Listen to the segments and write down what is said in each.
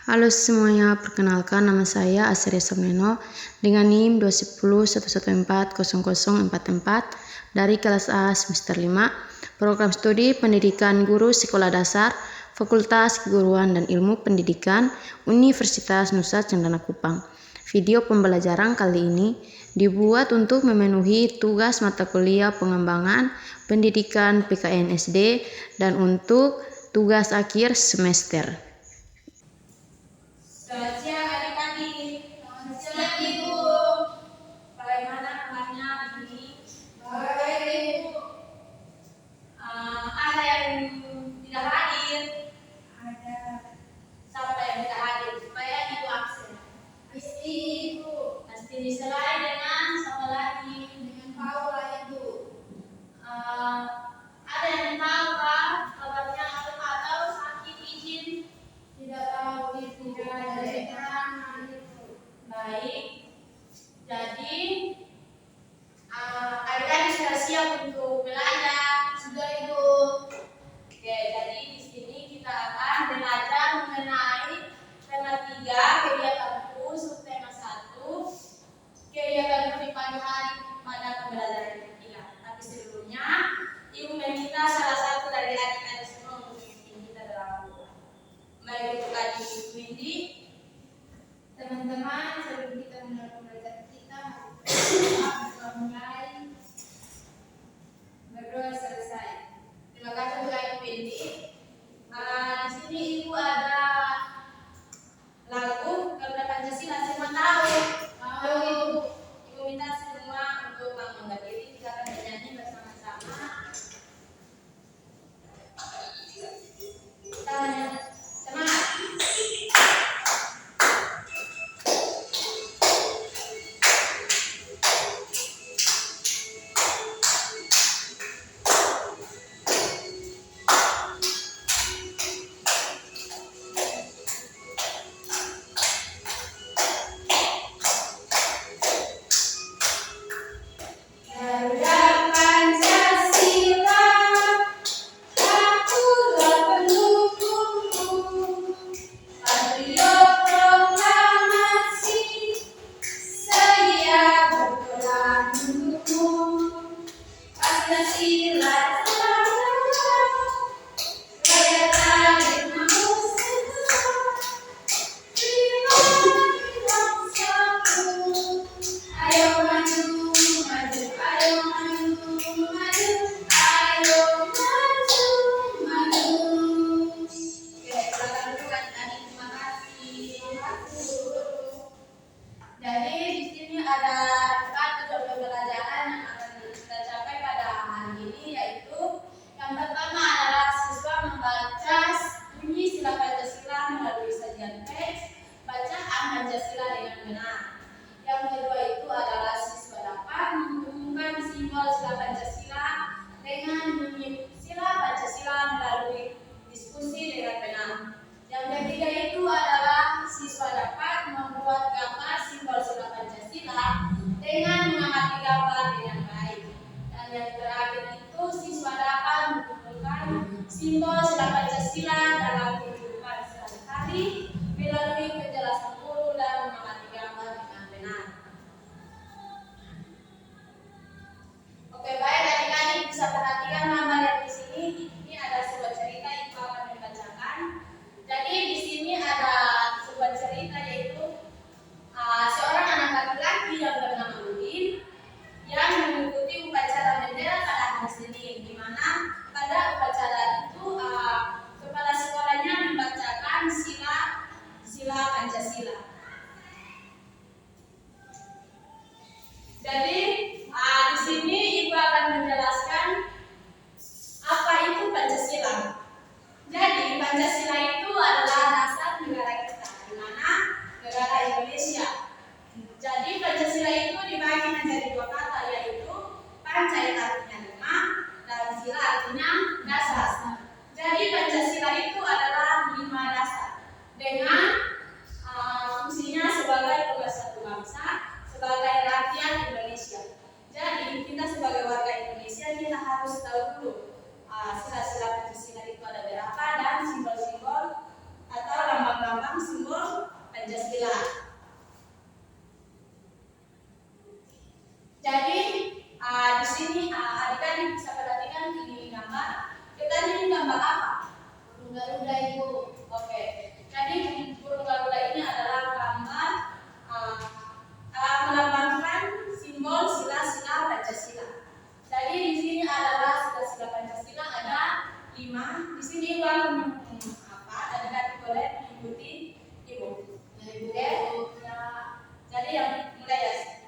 Halo semuanya, perkenalkan nama saya Asri Somneno dengan NIM 21011400044 dari kelas A semester 5, program studi pendidikan guru sekolah dasar, Fakultas Keguruan dan Ilmu Pendidikan, Universitas Nusa Cendana Kupang. Video pembelajaran kali ini dibuat untuk memenuhi tugas mata kuliah pengembangan pendidikan PKN SD dan untuk tugas akhir semester. Selamat siang adik-adik. Selamat siang Ibu. Bagaimana kabarnya ini? Baik Ibu. Ada yang tidak hadir? Ada. Siapa yang tidak hadir? Supaya Ibu absen. Pasti Ibu. Pasti diselain dengan siapa lagi? Dengan Paula Ibu. Ada yang tahu kah kabarnya atau sakit izin? Tidak tahu Ibu. Baik, jadi adik-adik sudah siap untuk belajar? Sudah Ibu. Oke, jadi di sini kita akan belajar mengenai tema 3 kegiatan khusus, tema 1 kegiatan di pagi hari pada pembelajaran ketiga. Tapi sebelumnya Ibu meminta salah satu dari adik-adik semua untuk memimpin kita dalam doa. Baik itu adik Windy. Teman-teman, sebelum kita mulai pembelajaran kita, kita mulai berdoa selesai. Terima kasih untuk Ibu Windy. Di sini Ibu ada lagu Garuda Pancasila, semua tahu? Tahu Ibu. Ibu minta semua untuk bangga diri, kita akan bernyanyi bersama-sama. Kita menyanyi. Semangat. Jadi di sini ada 4 pembelajaran yang akan kita capai pada hari ini, yaitu yang pertama adalah siswa membaca bunyi sila Pancasila melalui sajian teks bacaan Pancasila dengan benar. Yang kedua itu adalah siswa dapat menghubungkan simbol sila Pancasila dengan bunyi sila Pancasila melalui diskusi dengan benar. Yang ketiga itu adalah siswa dapat membuat gambar simbol sila Pancasila dengan mengamati gambar dengan baik. Dan yang terakhir itu siswa dapat mengumpulkan simbol sila Pancasila dalam kehidupan sehari-hari melalui penjelasan guru dan mengamati gambar dengan benar. Oke, baik adik-adik bisa perhatikan gambar yang di sini. Ini ada sebuah cerita yang akan dibacakan. Jadi di sini ada sebuah cerita yaitu seorang anak laki-laki yang bernama Udin yang mengikuti upacara bendera pada hari Senin, di mana pada upacara itu kepala sekolahnya membacakan sila Pancasila. Jadi di sini Ibu akan menjelaskan apa itu Pancasila. Jadi Pancasila itu adalah dasar negara kita, di mana negara Indonesia. Jadi Pancasila itu dibagi menjadi 2 kata, yaitu Panca yang artinya 5 dan Sila artinya dasar. Jadi Pancasila itu adalah 5 dasar dengan fungsinya sebagai pemersatu bangsa, sebagai rakyat Indonesia. Jadi kita sebagai warga Indonesia kita harus tahu dulu sila-sila Pancasila itu ada berapa dan simbol-simbol atau lambang-lambang simbol 5. Di sini uang adik-adik boleh mengikuti ibu. Oke, ya. Jadi yang mulai ya.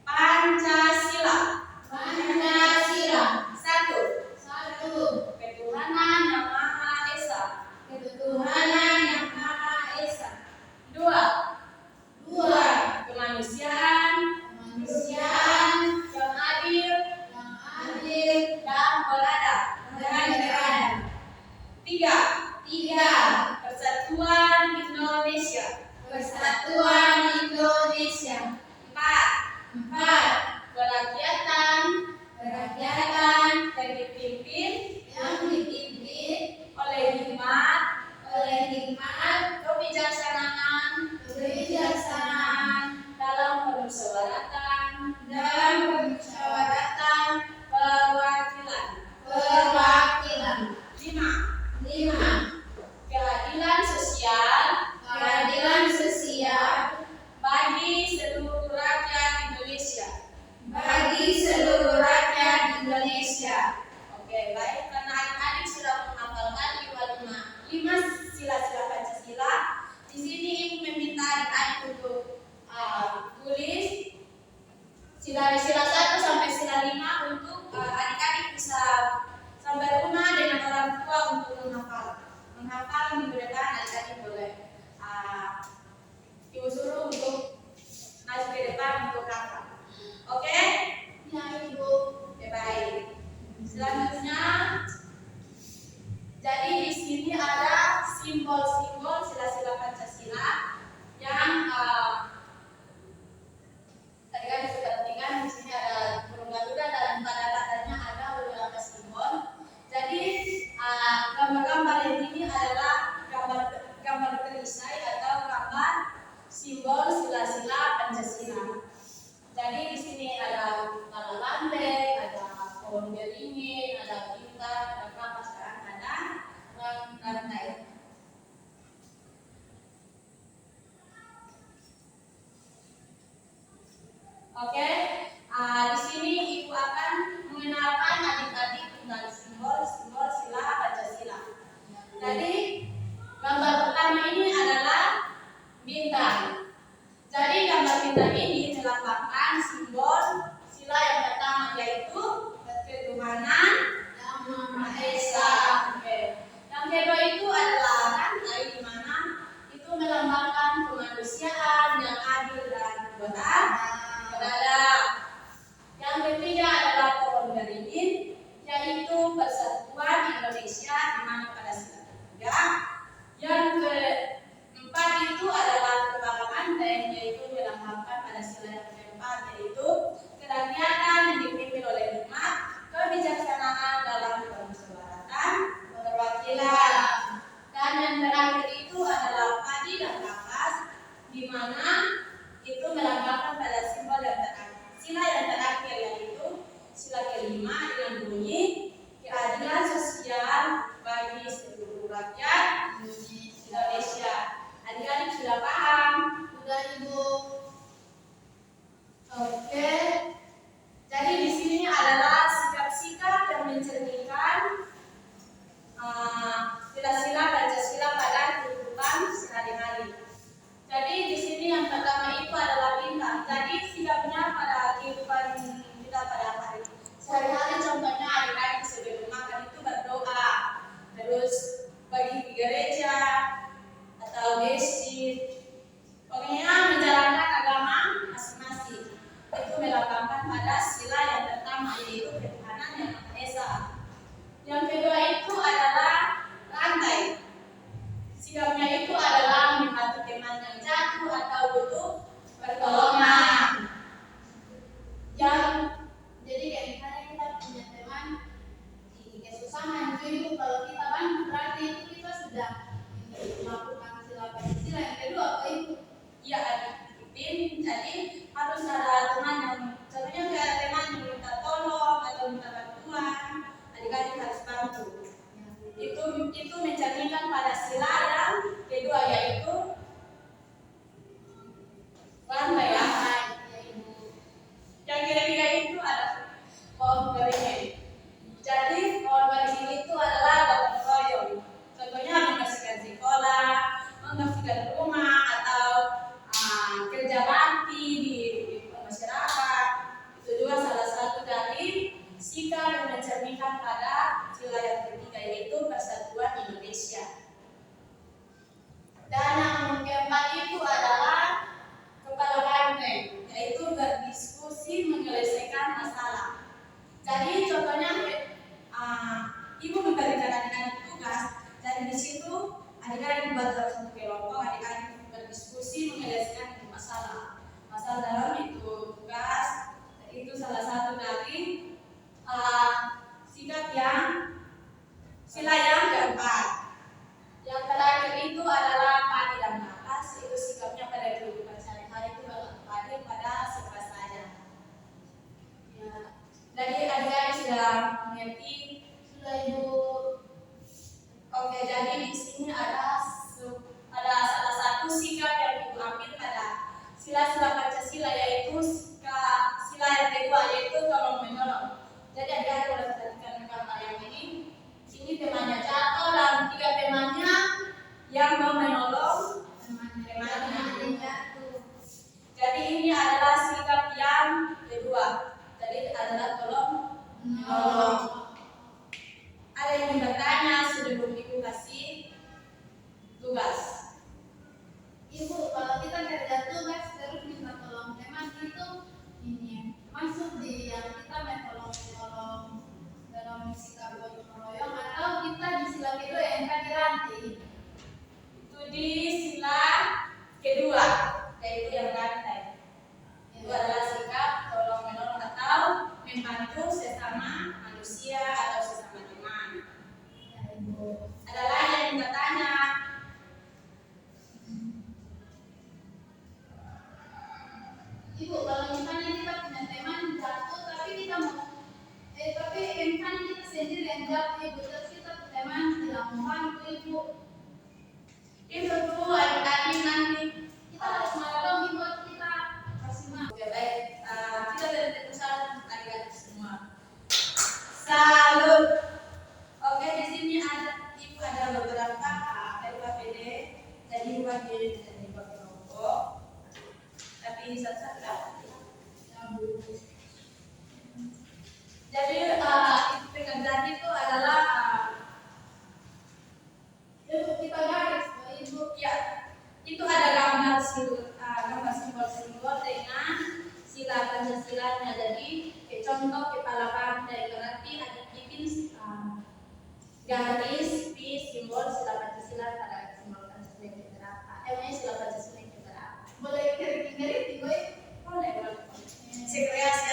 Pancasila. Pancasila. 1. Ketuhanan yang Maha Esa. Ketuhanan yang Maha Esa. 2. Kemanusiaan yang adil dan beradab. 3. Persatuan Indonesia. Persatuan Indonesia. 4. Kerakyatan Kerakyatan yang dipimpin yang dipimpin oleh hikmat, kebijaksanaan dalam permusyawaratan, perwakilan. 5. Keadilan sosial bagi seluruh rakyat Indonesia. Oke, baik. Karena adik-adik sudah menghafalkan 5 sila-sila Pancasila, di sini ibu meminta adik-adik untuk tulis sila 1 sampai sila 5 untuk adik-adik bisa sampai rumah dengan orang tua untuk menghafal minggu depan. Adik-adik boleh ibu suruh untuk maju ke depan untuk hafal. Oke? Ya, Ibu. Oke, baik. Selanjutnya, jadi di sini ada simbol-simbol sila-sila Pancasila yang tadi kan sudah perhatikan. Di sini ada burung garuda dan pada katanya ada beberapa simbol. Jadi gambar-gambar yang ini adalah gambar perisai atau gambar simbol sila-sila Pancasila. Jadi di sini ada kepala banteng, ada pohon beringin, ada bintang, ada kapas, ada rantai. memberikan adik-adik tugas, dan di situ adik-adik dibuat dalam satu kelompok, adik-adik berdiskusi menyelesaikan masalah dalam itu tugas. Itu salah satu dari sikap yang sila yang keempat. Yang terakhir itu adalah padi dan napas. Itu sikapnya pada kehidupan sehari-hari itu padi pada siapa saja. Ya. Jadi adik-adik sudah mengerti. Sudah Ibu. Oke, jadi di sini ada salah satu sikap yang Ibu ambil pada sila-sila Pancasila, yaitu sila yang kedua, yaitu tolong menolong. Jadi adik-adik boleh perhatikan gambar yang ini. Ini temanya jatuh dan 3 temanya yang mau menolong temannya jatuh. Jadi ini adalah sikap yang kedua. Jadi adalah tolong menolong. Ada yang bertanya sebelum Ibu kasih tugas. Ibu, kalau kita kerja tugas terus minta tolong teman itu ini masuk di yang kita menolong dalam sikap gotong royong, atau kita di sila kedua yang tadi rantai? Itu di sila kedua, yaitu yang rantai. Itu adalah sikap tolong menolong atau membantu sesama manusia atau sesama teman. Ya, Ibu. Ada lagi yang bertanya? Ibu, kalau misalnya kita punya teman jatuh tapi kita mau tapi misalnya kita sendiri yang jatuh, Ibu, terus kita teman tidak mau bantu, Ibu, Itu tuh adik-adik nanti kita harus menolong, Ibu, kita kasih maaf. Oke, baik. Kita dari perusahaan adik-adik semua. Salut. Oke, di sini ada beberapa LKPD. Jadi bagi kelompok. Tapi satu-satu dapat. Jadi pekerjaan itu adalah Ibu, kita garis, Ibu. ya, itu ada gambar simbol-simbol dengan sila Pancasilanya. Jadi contoh kepala bangsa, berarti ada bikin garis di simbol sila Pancasila pada simbol Pancasila yang keberapa. Sila Pancasila yang keberapa. Boleh kering-kering, Ibu? Boleh. Sekreasi